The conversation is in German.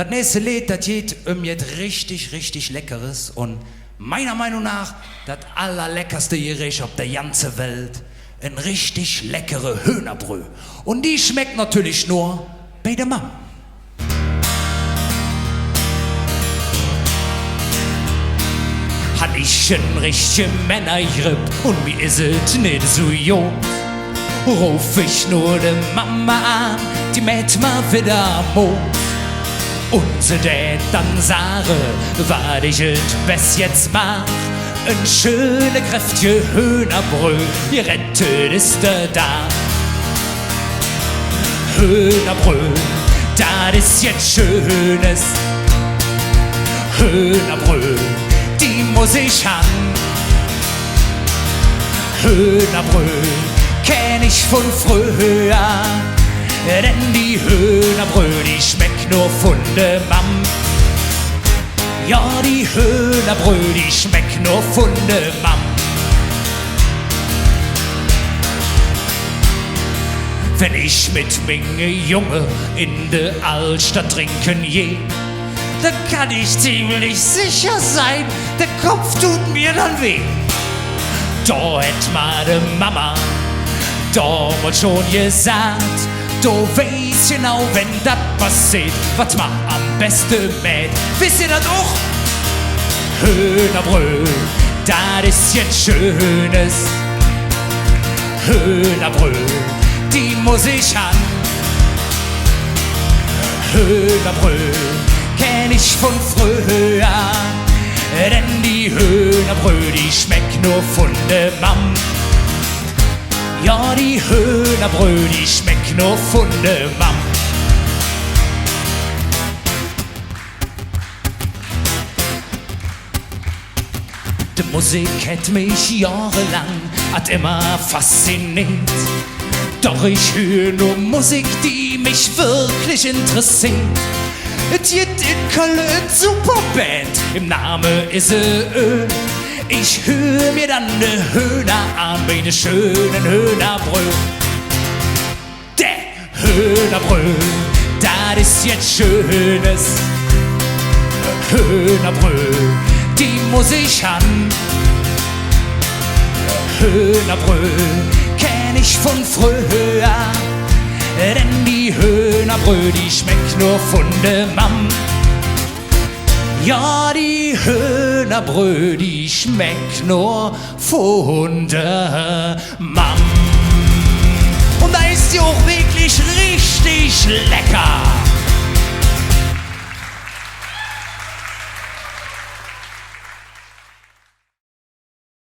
Das nächste Lied, das geht jetzt richtig Leckeres und meiner Meinung nach das allerleckerste Gericht auf der ganzen Welt. Ein richtig leckere Hühnerbrühe. Und die schmeckt natürlich nur bei der Mam. Hat ich ein richtigen Männergrip und mir is es nicht so jung. Ruf ich nur de Mama an, die mäht mal wieder Mut. Und sie tät dann sage, was ich et best jetzt mach. Ein schöne, kräftige Hühnerbrühe, gerettet ist da. Hühnerbrühe, das ist jetzt Schönes. Hühnerbrühe, die muss ich han. Hühnerbrühe kenn ich von früher, denn die Hühnerbrühe, die schmeckt nur von der Mam. Ja, die Hühnerbrühe, die schmeckt nur von der Mam. Wenn ich mit Menge Junge in der Altstadt trinken je, da kann ich ziemlich sicher sein, der Kopf tut mir dann weh. Da hätt ma de Mama damals schon gesagt, du weißt genau, wenn das passiert, was ma am besten mäht. Wisst ihr das auch? Hühnerbrühe, das ist jetzt Schönes. Hühnerbrühe, die muss ich han. Hühnerbrühe kenn ich von früher, denn die Hühnerbrühe, die schmeckt nur von der Mam. Ja, die Hühnerbrühe, die schmeckt nur von der Mam. Die Musik hat mich jahrelang, hat immer fasziniert. Doch ich höre nur Musik, die mich wirklich interessiert. Es gibt in Köln eine super Band, im Namen ist sie Ö. Ich hör mir dann ne Hühner an, bei ne schönen Hühnerbrühe. Der Hühnerbrühe, das ist jetzt Schönes. Hühnerbrühe, die muss ich han. Hühnerbrühe kenn ich von früher, denn die Hühnerbrühe, die schmeckt nur von der Mam. Ja, die Hühnerbrühe, die schmeckt nur von der Mam. Und da ist sie auch wirklich richtig lecker.